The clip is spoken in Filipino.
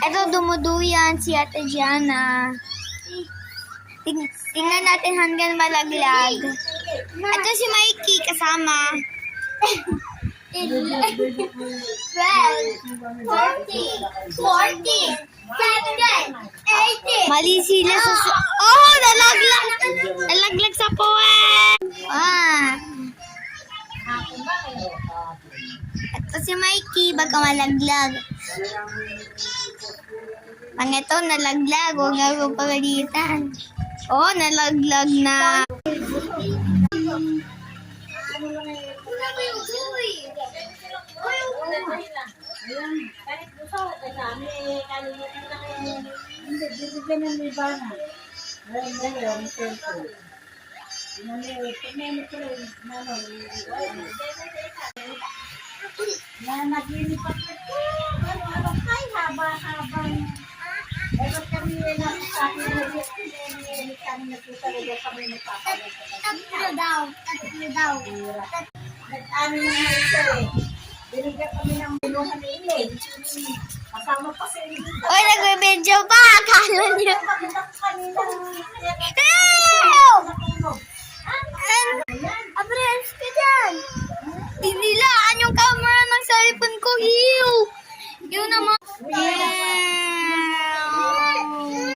Ito, dumuduyan si Ate Gianna. Tingnan natin hanggang malaglag. Ito si Mikey kasama. 12, 14, 17, 18. Mali sila sa... Oh, nalaglag! Nalaglag sa puwet! Ito si Mikey, baka malaglag. Ang ito, nalaglag. Huwag nga kong pagalitan. Oh, nalaglag na. Naglipat ko. Ay, haba-habang. Ba't kami na sa akin kami nagtutalaga kami nagpapalit. Tatlo daw. Nag-ano naman ito eh. Binigyan kami ng binuhan ni Elaine. Kasama pa sa inyo. Uy, nag-video pa. Akala niyo. Kanina